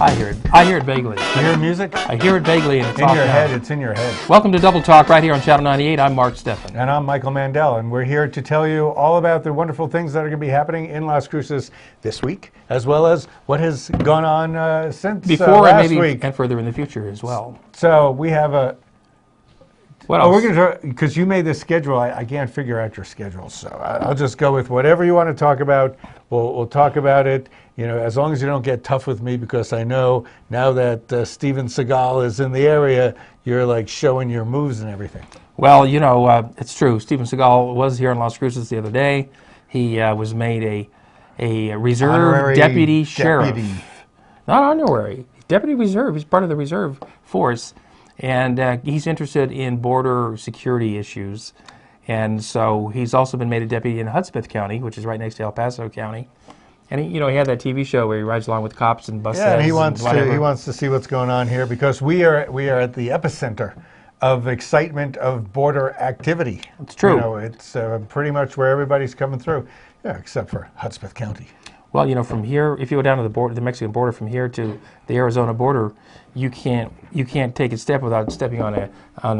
I hear it. I hear it vaguely. You hear music? I hear it vaguely, and it's in off your now. head. It's in your head. Welcome to Double Talk right here on Channel 98. I'm Mark Steffen. And I'm Michael Mandel, and we're here to tell you all about the wonderful things that are going to be happening in Las Cruces this week, as well as what has gone on since Before last and maybe week. and further in the future as well. So we have a... What else? We're going to, because you made this schedule, I can't figure out your schedule, so I'll just go with whatever you want to talk about. We'll talk about it, you know, as long as you don't get tough with me, because I know now that Steven Seagal is in the area, you're like showing your moves and everything. Well, you know, it's true. Steven Seagal was here in Las Cruces the other day. He was made a reserve Honorary deputy sheriff. deputy. Not honorary. Deputy reserve. He's part of the reserve force. And he's interested in border security issues. And so he's also been made a deputy in Hudspeth County, which is right next to El Paso County. And he had that TV show where he rides along with cops and bus Yeah, heads he wants and whatever. he wants to see what's going on here, because we are at the epicenter of excitement of border activity. It's true. You know, it's pretty much where everybody's coming through. Yeah, except for Hudspeth County. Well, you know, from here, if you go down to the border, the Mexican border, from here to the Arizona border, you can't take a step without stepping on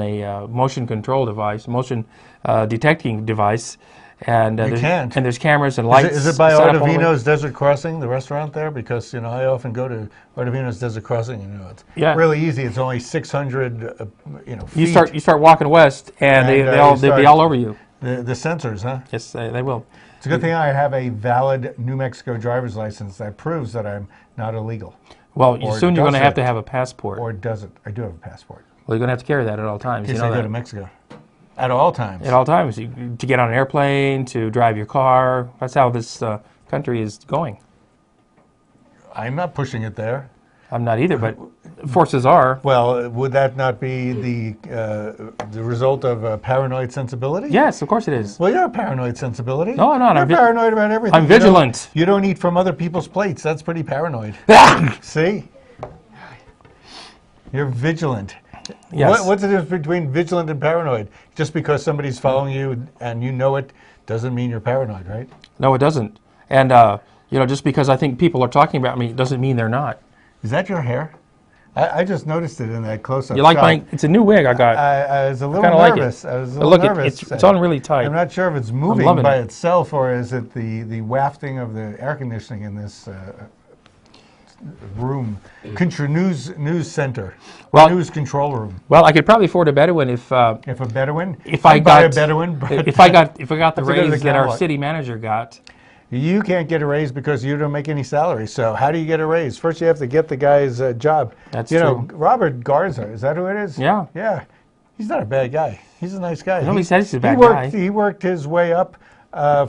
a motion control device, motion detecting device, and there's cameras and lights. Is it by set up all the way. Ordinance Desert Crossing, the restaurant there? Because you know I often go to Ordinance Desert Crossing. You know, it's really easy. It's only 600 feet. You start walking west, and they'll be all over you. The sensors, huh? Yes, they will. It's a good thing I have a valid New Mexico driver's license that proves that I'm not illegal. Well, Or soon you're going does to it? have a passport. Or does it? I do have a passport. Well, you're going to have to carry that at all times. In case You know I go that. to Mexico. At all times. At all times, to get on an airplane, to drive your car. That's how this country is going. I'm not pushing it there. I'm not either, but forces are. Well, would that not be the result of a paranoid sensibility? Yes, of course it is. Well, you're a paranoid sensibility. No, I'm not. You're paranoid about everything. I'm vigilant. You don't eat from other people's plates. That's pretty paranoid. See? You're vigilant. Yes. What's the difference between vigilant and paranoid? Just because somebody's following you and you know it doesn't mean you're paranoid, right? No, it doesn't. And, just because I think people are talking about me doesn't mean they're not. Is that your hair? I just noticed it in that close-up You like shot. it's a new wig I got. I was a little kinda like it. nervous. I was a But little look, nervous. it's on really tight. I'm not sure if it's moving loving by it. itself or is it the wafting of the air conditioning in this room. Country News Center. News control room. Well, I could probably afford a Bedouin if a Bedouin? I'd buy a Bedouin. But if I got the go to the raise that our catalog. city manager got. You can't get a raise because you don't make any salary. So how do you get a raise? First, you have to get the guy's job. That's true. true. Robert Garza, is that who it is? Yeah. Yeah. He's not a bad guy. He's a nice guy. Nobody says he's a bad guy. He worked his way up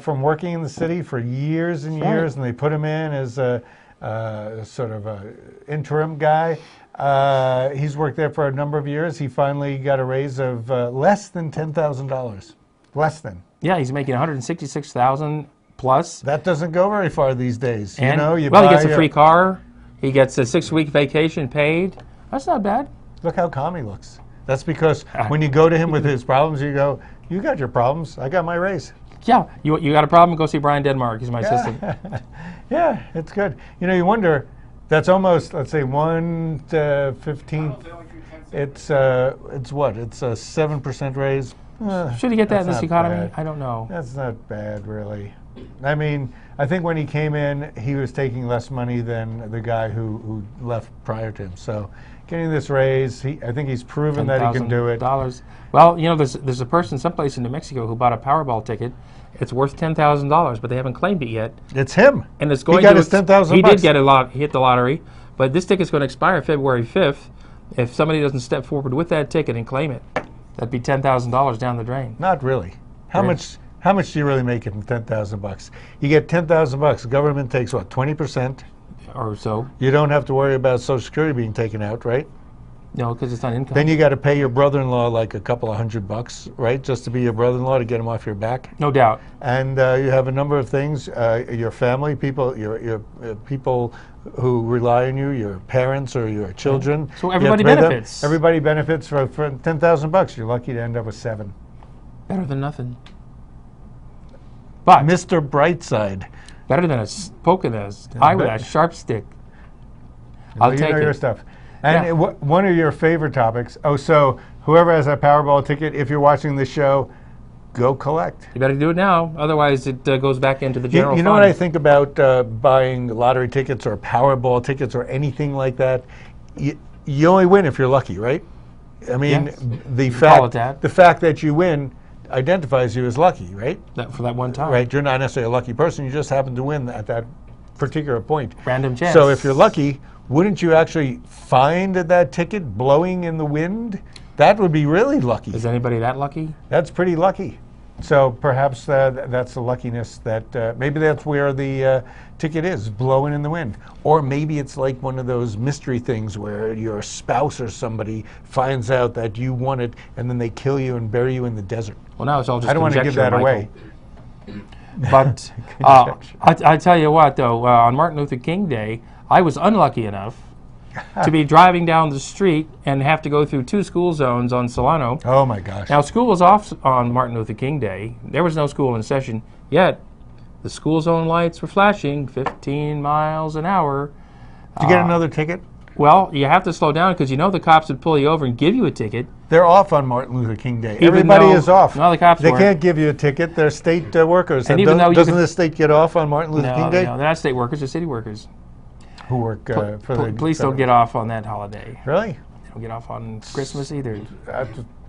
from working in the city for years and years, and they put him in as a sort of a interim guy. He's worked there for a number of years. He finally got a raise of less than $10,000. Less than. Yeah, he's making $166,000 plus. That doesn't go very far these days. And, he he gets a free car. He gets a 6-week vacation paid. That's not bad. Look how calm he looks. That's because when you go to him with his problems, you go, you got your problems. I got my raise. Yeah, you got a problem, go see Brian Denmark. He's my assistant. Yeah, it's good. You wonder, that's almost, let's say, 1/15. It's what? It's a 7% raise. Should he get that in this economy? Bad. I don't know. That's not bad, really. I mean, I think when he came in, he was taking less money than the guy who left prior to him. So getting this raise, I think he's proven that he can do it. Well, there's a person someplace in New Mexico who bought a Powerball ticket. It's worth $10,000, but they haven't claimed it yet. It's him. And it's going he got his $10,000. He did get he hit the lottery, but this ticket's going to expire February 5th. If somebody doesn't step forward with that ticket and claim it, that'd be $10,000 down the drain. Not really. How much do you really make it from $10,000? You get $10,000. The government takes what, 20%? Or so. You don't have to worry about Social Security being taken out, right? No, because it's not income. Then you got to pay your brother-in-law like a couple of $100, right? Just to be your brother-in-law to get him off your back. No doubt. And you have a number of things. Your family, people, your people who rely on you, your parents or your children. So everybody benefits. Everybody benefits for $10,000. You're lucky to end up with $7. Better than nothing. But Mr. Brightside. better than a poke in the eye with a sharp stick. I'll you take know it. your stuff. And Yeah. one of your favorite topics. Oh, so whoever has that Powerball ticket, if you're watching this show, go collect. You better do it now, otherwise it goes back into the general You know fund. what I think about buying lottery tickets or Powerball tickets or anything like that? You only win if you're lucky, right? I mean, Yes. the call it fact that. that you win identifies you as lucky, right? For that one time. Right. You're not necessarily a lucky person. You just happen to win at that particular point. Random chance. So if you're lucky, wouldn't you actually find that ticket blowing in the wind? That would be really lucky. Is anybody that lucky? That's pretty lucky. So perhaps that's the luckiness that maybe that's where the ticket is, blowing in the wind. Or maybe it's like one of those mystery things where your spouse or somebody finds out that you won it and then they kill you and bury you in the desert. Well, now it's all just I don't want to give that away. But I tell you what, though, on Martin Luther King Day, I was unlucky enough to be driving down the street and have to go through 2 school zones on Solano. Oh my gosh. Now, school was off on Martin Luther King Day. There was no school in session, yet the school zone lights were flashing 15 miles an hour. Did you get another ticket? Well, you have to slow down because you know the cops would pull you over and give you a ticket. They're off on Martin Luther King Day. Even Everybody though- is off. No, the cops They weren't. can't give you a ticket. They're state workers. And even though you doesn't could- the state get off on Martin Luther King Day? No, they're not state workers, they're city workers. Who work for the Police don't get off on that holiday. Really? They don't get off on Christmas either.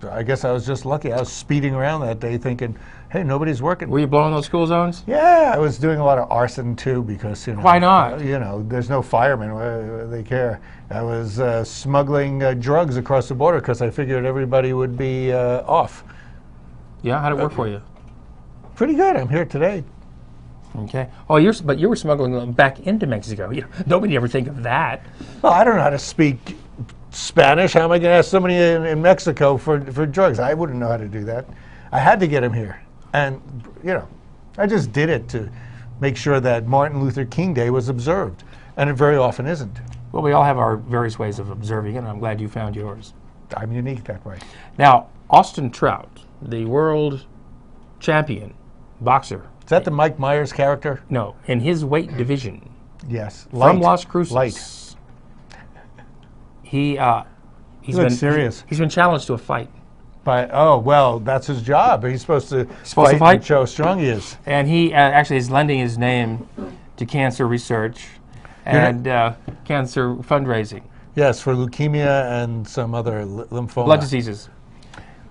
I guess I was just lucky. I was speeding around that day thinking, hey, nobody's working. Were you blowing those school zones? Yeah, I was doing a lot of arson too because, you know. Why not? There's no firemen. They care. I was smuggling drugs across the border because I figured everybody would be off. Yeah, how'd it work for you? Pretty good. I'm here today. Okay. Oh, but you were smuggling them back into Mexico. Nobody ever think of that. Well, I don't know how to speak Spanish. How am I going to ask somebody in Mexico for drugs? I wouldn't know how to do that. I had to get them here. And, I just did it to make sure that Martin Luther King Day was observed. And it very often isn't. Well, we all have our various ways of observing it, and I'm glad you found yours. I'm unique that way. Now, Austin Trout, the world champion boxer. Is that the Mike Myers character? No, in his weight division. Yes. From Las Cruces. Light. He's looks serious. He's been challenged to a fight. But, that's his job. He's supposed to fight? and show how strong he is. And he actually is lending his name to cancer research and cancer fundraising. Yes, for leukemia and some other lymphoma. Blood diseases.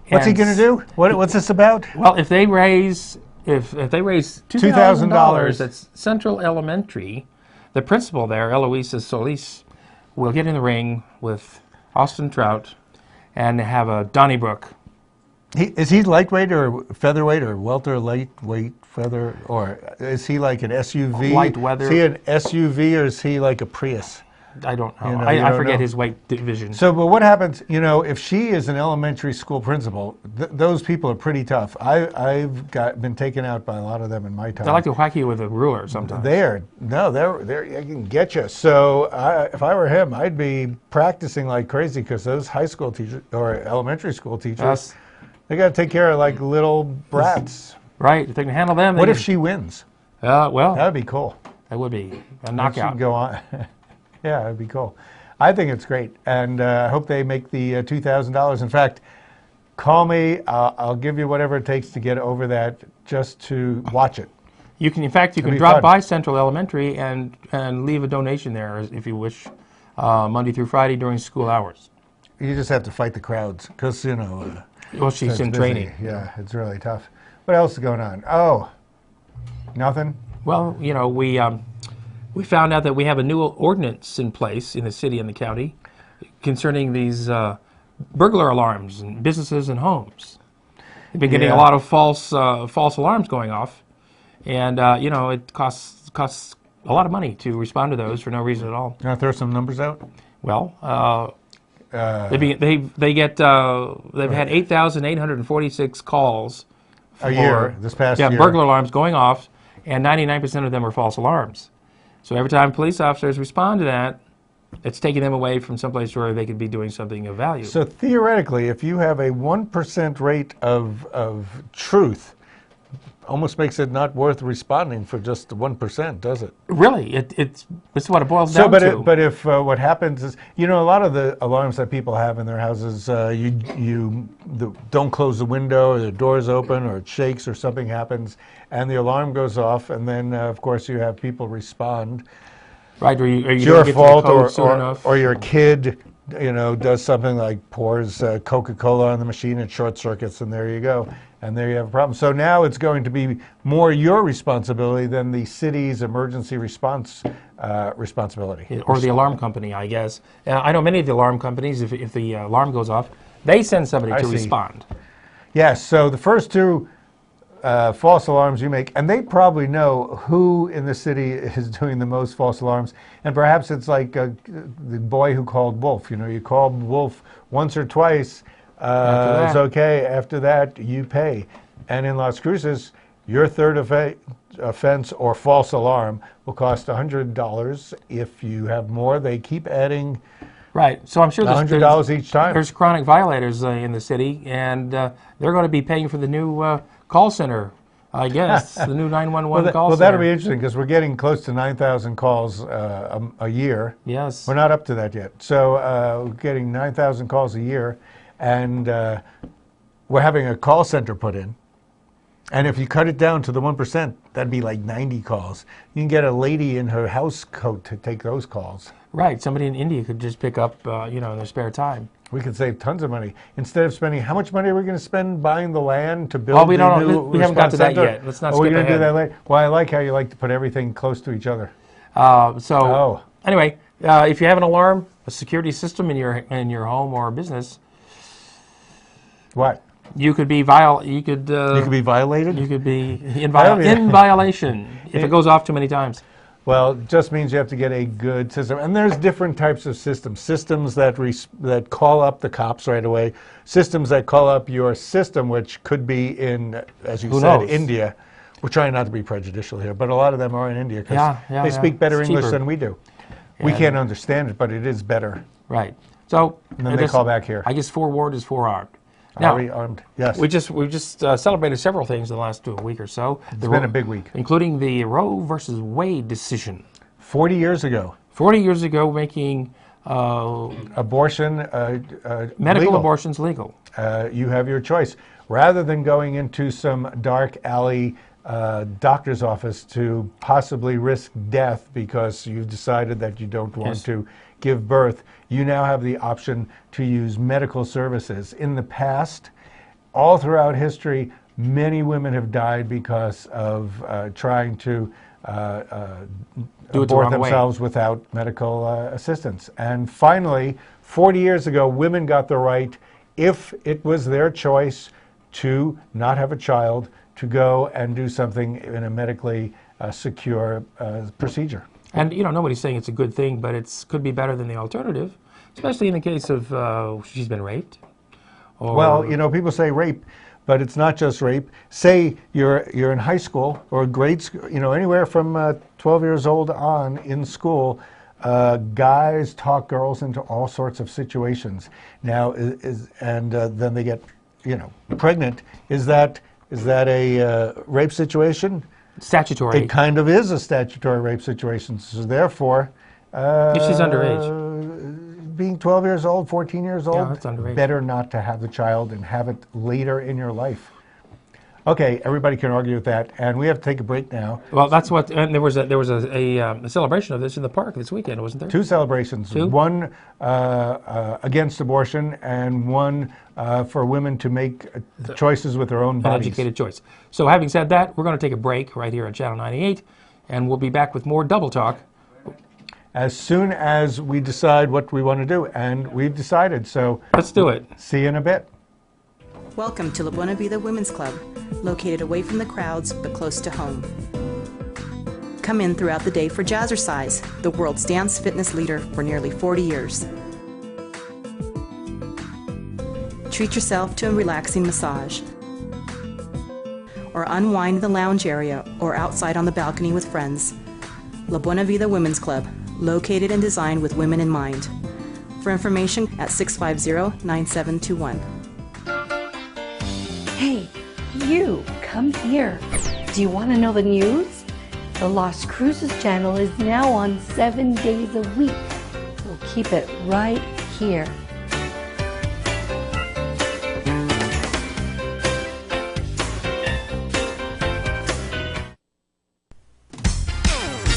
What's he And going to do? What's this about? Well, if they raise $2,000 at Central Elementary, the principal there, Eloisa Solis, will get in the ring with Austin Trout and have a Donnybrook. Is he lightweight or featherweight or welter, lightweight, feather, or is he like an SUV? Light weather. Is he an SUV or is he like a Prius? I don't know. You I don't forget know. his weight division. So, but what happens, if she is an elementary school principal, those people are pretty tough. I've been taken out by a lot of them in my time. They like to whack you with a ruler sometimes. They're I can get you. So if I were him, I'd be practicing like crazy because those high school teachers or elementary school teachers, Yes. they got to take care of like little brats. Right. If they can handle them. What if she wins? Well, That would be cool. that would be a She knockout. can go on. Yeah, that'd be cool. I think it's great, and I hope they make the $2,000. In fact, call me. I'll give you whatever it takes to get over that just to watch it. You can, in fact, you It'll can be drop fun. by Central Elementary and leave a donation there if you wish, Monday through Friday during school hours. You just have to fight the crowds because Well, she's it's in busy. training. Yeah, it's really tough. What else is going on? Oh, nothing. Well, we found out that we have a new ordinance in place in the city and the county concerning these burglar alarms in businesses and homes. We've been getting Yeah. a lot of false alarms going off, and it costs a lot of money to respond to those for no reason at all. You want to throw some numbers out? Well, they've had 8,846 calls A year, this past year. burglar alarms going off, and 99% of them are false alarms. So every time police officers respond to that, it's taking them away from someplace where they could be doing something of value. So theoretically, if you have a 1% rate of truth, almost makes it not worth responding for just 1%, does it? Really, it's what it boils down to. But if what happens is, a lot of the alarms that people have in their houses, don't close the window, or the door's open, or it shakes, or something happens, and the alarm goes off, and then of course you have people respond. Right, or you it's don't your get fault, to the code soon enough. or your kid, does something like pours Coca-Cola on the machine, it short circuits, and there you go. And there you have a problem. So now it's going to be more your responsibility than the city's emergency response responsibility. Or the alarm company, I guess. I know many of the alarm companies, if the alarm goes off, they send somebody to respond. Yes, so the first two false alarms you make, and they probably know who in the city is doing the most false alarms, and perhaps it's like the boy who called Wolf. You call Wolf once or twice, it's okay. After that, you pay. And in Las Cruces, your third offense or false alarm will cost $100. If you have more, they keep adding. Right. So I'm sure $100 each time. There's chronic violators in the city, and they're going to be paying for the new call center, I guess, the new 911 call center. Well, that'll be interesting because we're getting close to 9,000 calls a year. Yes. We're not up to that yet. So we're getting 9,000 calls a year. And we're having a call center put in. And if you cut it down to the 1%, that'd be like 90 calls. You can get a lady in her house coat to take those calls. Right. Somebody in India could just pick up, in their spare time. We could save tons of money. Instead of spending, how much money are we going to spend buying the land to build the new we haven't got to that center? yet. Let's not we're skip going to do ahead. that later. Well, I like how you like to put everything close to each other. Anyway, if you have an alarm, a security system in your home or business, what? You could be You could be violated. You could be in violation if it goes off too many times. Well, it just means you have to get a good system. And there's different types of systems. Systems that call up the cops right away. Systems that call up your system, which could be in, as you said, India. We're trying not to be prejudicial here, but a lot of them are in India because they speak better English than we do. We can't understand it, but it is better. Right. So and then they call back here. I guess forewarned is forearmed. Now, are we armed? Yes. We just celebrated several things in the last week or so. It's been a big week. Including the Roe versus Wade decision. 40 years ago. 40 years ago, making abortion medical legal. abortions legal. You have your choice. Rather than going into some dark alley doctor's office to possibly risk death because you've decided that you don't want to give birth, you now have the option to use medical services. In the past, all throughout history, many women have died because of trying to abort themselves without medical assistance. And finally, 40 years ago, women got the right, if it was their choice to not have a child, to go and do something in a medically secure procedure. And nobody's saying it's a good thing, but it could be better than the alternative, especially in the case of she's been raped. Well, people say rape, but it's not just rape. Say you're in high school or grade school, anywhere from 12 years old on in school. Guys talk girls into all sorts of situations. Now, then they get, pregnant. Is that a rape situation? Statutory. It kind of is a statutory rape situation. So therefore, if she's underage, being 12 years old, 14 years old, that's underage. Better not to have the child and have it later in your life. Okay, everybody can argue with that, and we have to take a break now. Well, that's what. And there was a celebration of this in the park this weekend, wasn't there? 2 celebrations. Two? One against abortion, and one for women to make choices with their own bodies. An educated choice. So, having said that, we're going to take a break right here on Channel 98, and we'll be back with more Double Talk as soon as we decide what we want to do, and we've decided. So let's do it. See you in a bit. Welcome to La Buena Vida Women's Club, located away from the crowds but close to home. Come in throughout the day for Jazzercise, the world's dance fitness leader for nearly 40 years. Treat yourself to a relaxing massage, or unwind in the lounge area or outside on the balcony with friends. La Buena Vida Women's Club, located and designed with women in mind. For information at 650-9721. Hey, you, come here. Do you want to know the news? The Las Cruces channel is now on 7 days a week. So keep it right here.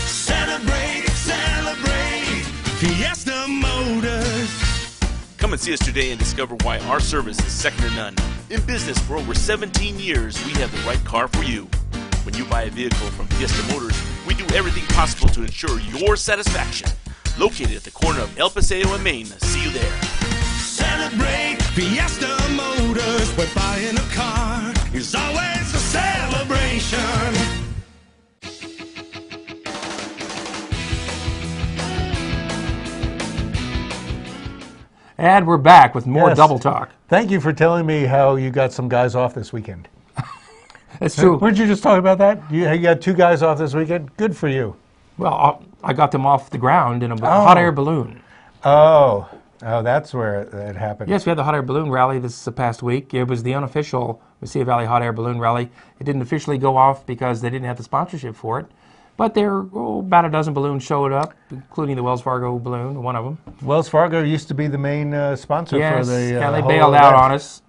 Celebrate, celebrate, Fiesta Motors. Come and see us today and discover why our service is second to none. In business for over 17 years, we have the right car for you. When you buy a vehicle from Fiesta Motors, we do everything possible to ensure your satisfaction. Located at the corner of El Paseo and Main. See you there. Celebrate, Fiesta Motors. Where buying a car is always a celebration. And we're back with more Yes. Double Talk. Thank you for telling me how you got some guys off this weekend. That's true. Weren't you just talking about that? You got 2 guys off this weekend? Good for you. Well, I got them off the ground in a hot air balloon. Oh, that's where it happened. Yes, we had the hot air balloon rally this past week. It was the unofficial Mesilla Valley hot air balloon rally. It didn't officially go off because they didn't have the sponsorship for it. But about a dozen balloons showed up, including the Wells Fargo balloon, one of them. Wells Fargo used to be the main sponsor for the they whole bailed out event. on us.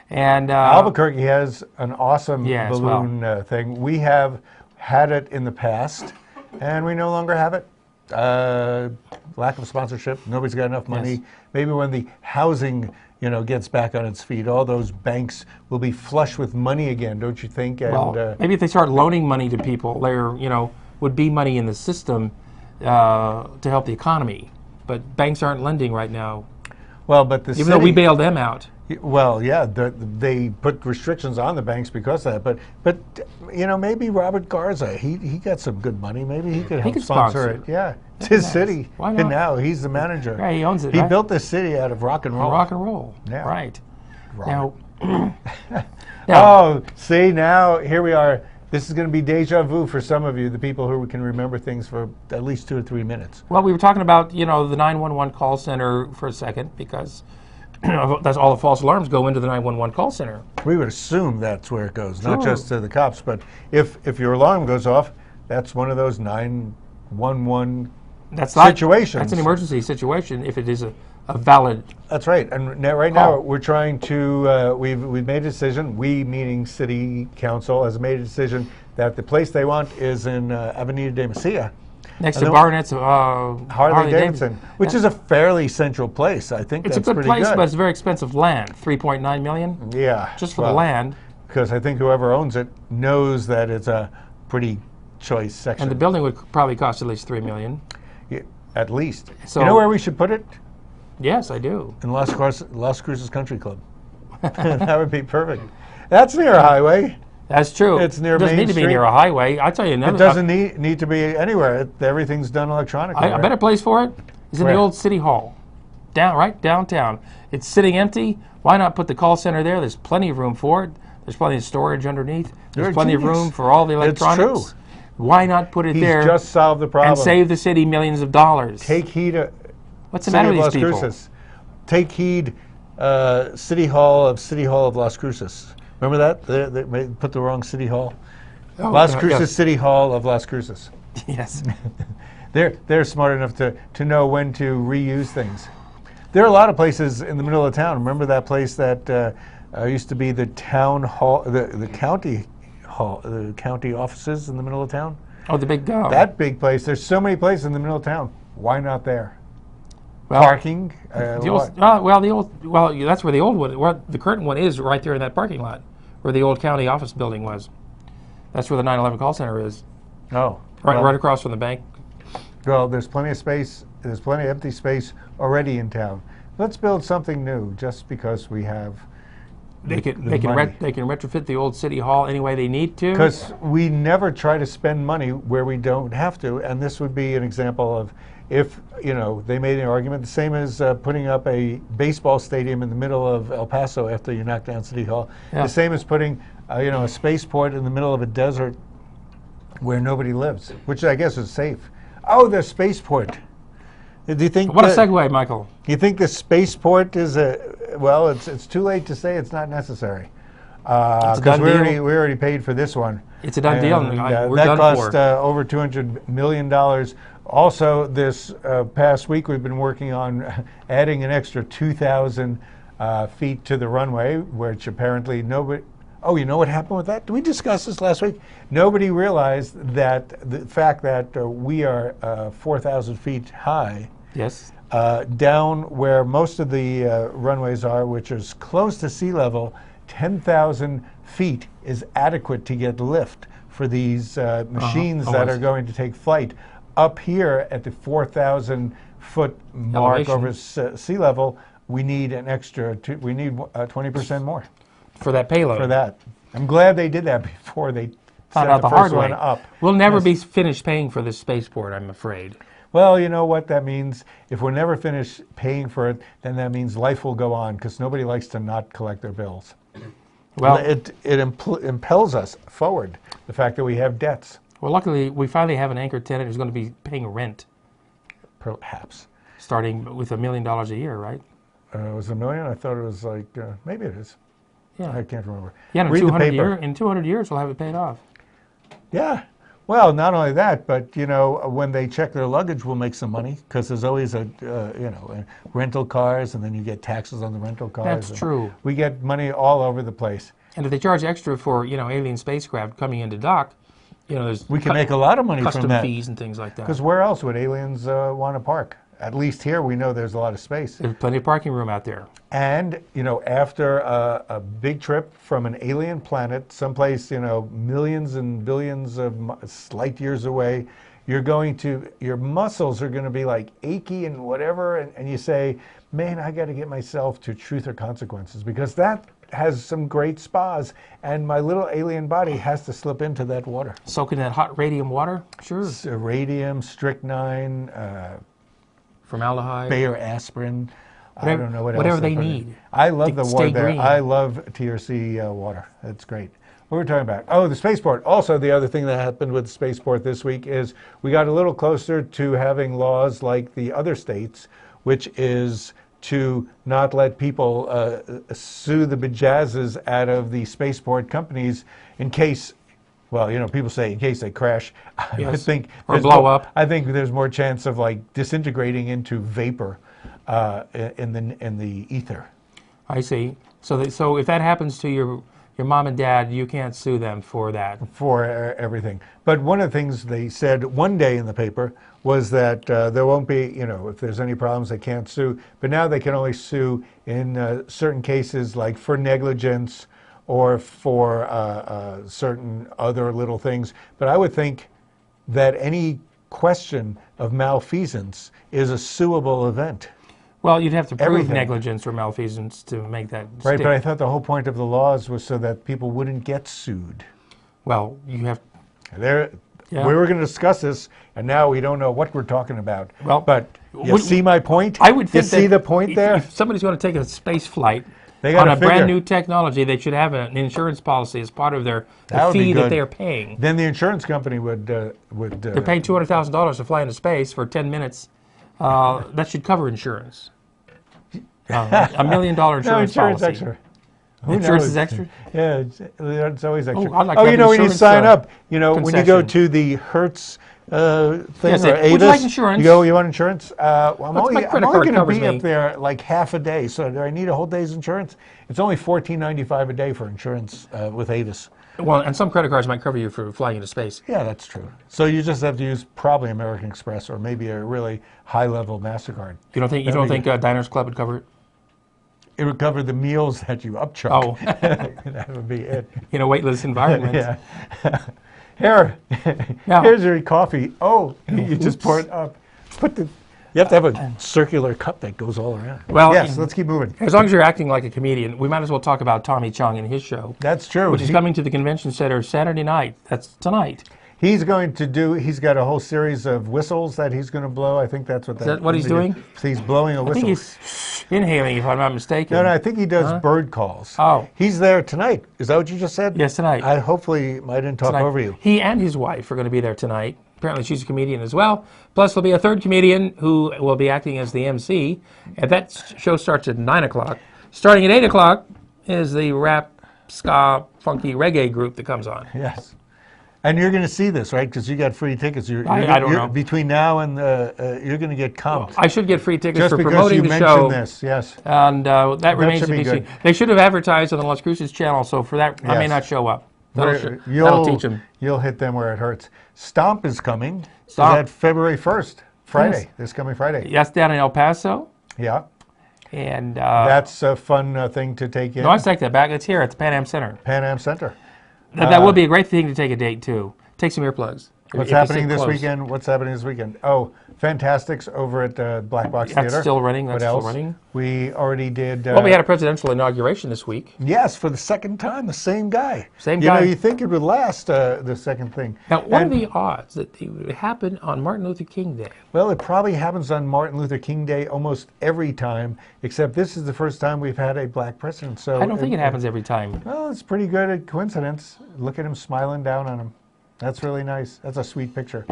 And Albuquerque has an awesome Yeah, as balloon thing. We have had it in the past, and we no longer have it. Lack of sponsorship. Nobody's got enough money. Yes. Maybe when the housing, gets back on its feet, all those banks will be flush with money again, don't you think? And well, maybe if they start loaning money to people, there would be money in the system to help the economy. But banks aren't lending right now, well, but the even though we city- bailed them out. Well, yeah, they put restrictions on the banks because of that. But maybe Robert Garza, he got some good money. Maybe he could help could sponsor sponsor it. Yeah, it's his nice. city. Why And not? now he's the manager. Yeah, he owns it, He right? built this city out of rock and roll. Rock and roll. Yeah. Right. Robert. Now, Oh, see, now here we are. This is going to be deja vu for some of you, the people who can remember things for at least 2 or 3 minutes. well, we were talking about, the 911 call center for a second because that's all the false alarms go into the 911 call center. We would assume that's where it goes, not Sure. just to the cops, but if your alarm goes off, that's one of those 911 That's not situations. That's an emergency situation if it is a valid. That's right. And right now we're trying to, we've made a decision, we meaning City Council has made a decision that the place they want is in Avenida de Mesilla, Next And to then- Barnett's Harley Davidson, which is a fairly central place. I think It's that's a good pretty place, good. but it's very expensive land. 3.9 million Yeah. just for the land, Because I think whoever owns it knows that it's a pretty choice section. and the building would probably cost at least 3 million. Yeah, at least. So- you know where we should put it? Yes, I do. In Las Cruces Country Club. That would be perfect. That's near a highway. That's true. It's near It doesn't Main need to be Street. near a highway. I tell you another. It doesn't need to be anywhere. Everything's done electronically. A right? better place for it is in Where? the old city hall, right downtown. It's sitting empty. Why not put the call center there? There's plenty of room for it. There's plenty of storage underneath. You're There's a plenty of genius. room for all the It's electronics. true. Why not put it He's there just solved the problem. and save the city millions of dollars? Take heed. What's the City matter of with Las these people? Cruces. Take heed. City Hall of Las Cruces. Remember that? They put the wrong City Hall. Oh, Las Cruces yes. City Hall of Las Cruces. Yes. They're smart enough to know when to reuse things. There are a lot of places in the middle of town. Remember that place that used to be the town hall, the county hall, the county offices in the middle of town? Oh, the big That big place. There's so many places in the middle of town. Why not there? well, Parking. The what? old, that's where the old one. Where the current one is right there in that parking lot, where the old county office building was. That's where the 911 call center is. Oh, Right across from the bank. Well, there's plenty of space. There's plenty of empty space already in town. Let's build something new, just because we have. They can money. retrofit the old city hall any way they need to. Because we never try to spend money where we don't have to, and this would be an example of if they made an argument, the same as putting up a baseball stadium in the middle of El Paso after you knock down City Hall. Yeah. Oh. The same as putting a spaceport in the middle of a desert where nobody lives, which I guess is safe. Oh, the spaceport. Do you think? What a segue, Michael. You think the spaceport is well, it's too late to say it's not necessary. a Because done we deal. already paid for this one. It's a done deal, and we're that done cost for. over $200 million. Also, this past week, we've been working on adding an extra 2,000 feet to the runway, which apparently nobody. Oh, you know what happened with that? Did we discuss this last week? Nobody realized that the fact that we are 4,000 feet high. Yes. Down where most of the runways are, which is close to sea level, 10,000 feet is adequate to get lift for these machines that are going to take flight. Up here at the 4,000 foot mark Elevation. over sea level, we need an extra, we need 20% more For that payload. for that. I'm glad they did that before they Found set out the first hard one way. up. We'll never be finished paying for this spaceport, I'm afraid. Well, you know what that means? If we're never finished paying for it, then that means life will go on because nobody likes to not collect their bills. Well, It impels us forward, the fact that we have debts, well, luckily, we finally have an anchor tenant who's going to be paying rent, perhaps. starting with $1 million a year, right? It was $1 million? I thought it was like, maybe it is. Yeah. I can't remember. Yeah, Read the paper. in 200 years, we'll have it paid off. Yeah. Well, not only that, but, you know, when they check their luggage, we'll make some money because there's always rental cars, and then you get taxes on the rental cars. That's and true. We get money all over the place. And if they charge extra for, alien spacecraft coming into dock, there's We can make a lot of money custom from that. fees and things like that. Because where else would aliens want to park? At least here, we know there's a lot of space. There's plenty of parking room out there. And, after a big trip from an alien planet, someplace, millions and billions of light years away, your muscles are going to be like achy and whatever. And you say, man, I got to get myself to Truth or Consequences because that has some great spas. And my little alien body has to slip into that water. Soak in that hot radium water? Sure. Radium, strychnine, Formaldehyde. Bayer aspirin. I don't know what else. Whatever they put in. need. I love to the stay water there. green. I love TRC water. That's great. What were we talking about? Oh, the spaceport. Also, the other thing that happened with the spaceport this week is we got a little closer to having laws like the other states, which is to not let people sue the bejazzes out of the spaceport companies in case, well, people say in case they crash. Yes. I think Or there's blow more- up. I think there's more chance of like disintegrating into vapor in the ether. I see. So if that happens to your mom and dad, you can't sue them for that. For everything. But one of the things they said one day in the paper was that there won't be, if there's any problems, they can't sue. But now they can only sue in certain cases, like for negligence or for certain other little things. But I would think that any question of malfeasance is a suable event. Well, you'd have to prove Everything. negligence or malfeasance to make that Right, stick. but I thought the whole point of the laws was so that people wouldn't get sued. Well, you have... We were going to discuss this, and now we don't know what we're talking about. Well, but you see my point? I would think you see that the point if, there? If somebody's going to take a space flight They on gotta a brand figure. new technology, they should have an insurance policy as part of the That would be fee that good. they are paying. Then the insurance company would They're paying $200,000 to fly into space for 10 minutes. That should cover insurance. $1 million insurance, no, insurance policy. extra. Who Insurance knows? is extra? Yeah, it's always extra. I'd like to have when you insurance, sign up, when you go concession. to the Hertz thing Yes, or would you Avis, like insurance? you go, you want insurance? Well, I'm My only credit card going to covers be me. up there like half a day, so do I need a whole day's insurance? It's only $14.95 a day for insurance with Avis. Well, and some credit cards might cover you for flying into space. Yeah, that's true. So you just have to use probably American Express or maybe a really high-level MasterCard. You don't think Diners Club would cover it? It would cover the meals that you upcharge. Oh. That would be it. In a weightless environment. Yeah. Here, Now- here's your coffee. Oh, you just pour it up. You have to have a circular cup that goes all around. Well, yes, let's keep moving. As long as you're acting like a comedian, we might as well talk about Tommy Chong and his show, That's true. which is coming to the convention center Saturday night. That's tonight. He's got a whole series of whistles that he's going to blow. I think that's what that what he's doing? He's blowing a I whistle. think he's inhaling, if I'm not mistaken. No, I think he does bird calls. Oh. He's there tonight. Is that what you just said? Yes, tonight. I didn't talk Tonight. over you. He and his wife are going to be there tonight. Apparently she's a comedian as well. Plus there'll be a third comedian who will be acting as the MC. And that show starts at 9 o'clock. Starting at 8 o'clock is the rap ska, funky reggae group that comes on. Yes. And you're going to see this, right? Because you got free tickets. I don't know. Between now and you're going to get comped. I should get free tickets Just for because promoting you the mentioned show. this, yes. And that remains should to be be good. seen. They should have advertised on the Las Cruces channel, so for that, I may Yes. not show up. That'll You'll teach them. You'll hit them where it hurts. Stomp is coming. Stomp. Is that February 1st? Friday. Yes. This coming Friday. Yes, down in El Paso. Yeah. And That's a fun thing to take in. no, I take that back. It's here at the Pan Am Center. Pan Am Center. That would be a great thing to take a date to. Take some earplugs. What's if you happening sit this close. weekend? What's happening this weekend? Oh, Fantastics over at Black Box That's Theater. still running. What That's still else? running. We already did. Well, we had a presidential inauguration this week. Yes, for the second time, the same guy. Same You guy. know, you think it would last the second thing. Now, what are And- the odds that it would happen on Martin Luther King Day? Well, it probably happens on Martin Luther King Day almost every time, except this is the first time we've had a black president. So I don't think it happens every time. Well, it's pretty good at coincidence. Look at him smiling down on him. That's really nice. That's a sweet picture.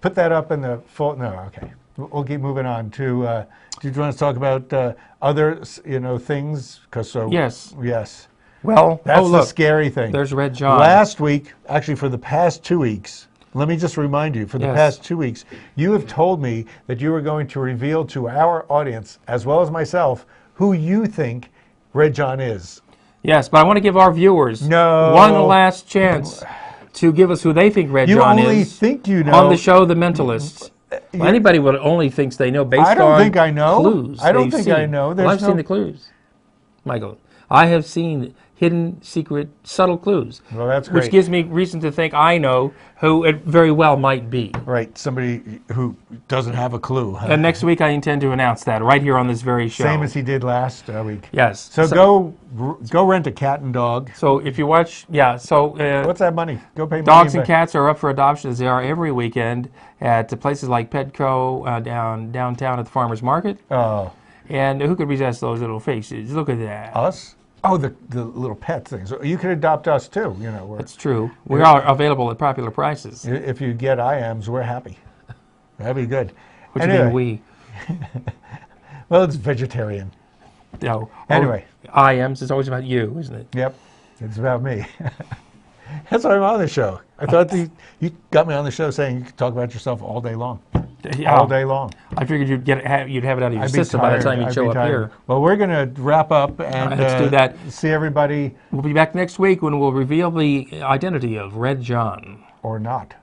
Put that up in the full. No, okay. We'll keep moving on to. Do you want to talk about other, things? Yes. Yes. Well, That's the look, scary thing. there's Red John. Last week, actually for the past 2 weeks, let me just remind you, for the Yes. past 2 weeks, you have told me that you were going to reveal to our audience, as well as myself, who you think Red John is. Yes, but I want to give our viewers No. one last chance to give us who they think Red You John only is think you know. on the show The Mentalists. Well, anybody would only thinks they know based on I don't think I know. clues. I don't they've think I seen. know. Well, There's I've no- seen the clues, Michael. I have seen hidden, secret, subtle clues. Well, that's which great. gives me reason to think I know who it very well might be. Right, somebody who doesn't have a clue. Huh? And next week I intend to announce that right here on this very show. Same as he did last week. Yes. So go rent a cat and dog. So if you watch, What's that money? Go pay money. dogs and cats are up for adoption as they are every weekend at places like Petco downtown at the farmers market. Oh, And who could resist those little faces? Look at that. us? Oh, the little pet things. You could adopt us too. That's true. We are available at popular prices. If you get IAMs, we're happy. That'd be good. What do you mean we? Well, it's vegetarian. No. Anyway. IMs is always about you, isn't it? Yep, it's about me. That's why I'm on the show. I thought you got me on the show saying you could talk about yourself all day long. Yeah. All day long. I figured you'd have it out of your I'd be system by the tired. time you I'd show be up tired. here. Well, we're going to wrap up and Let's do that. See everybody We'll be back next week when we'll reveal the identity of Red John. or not.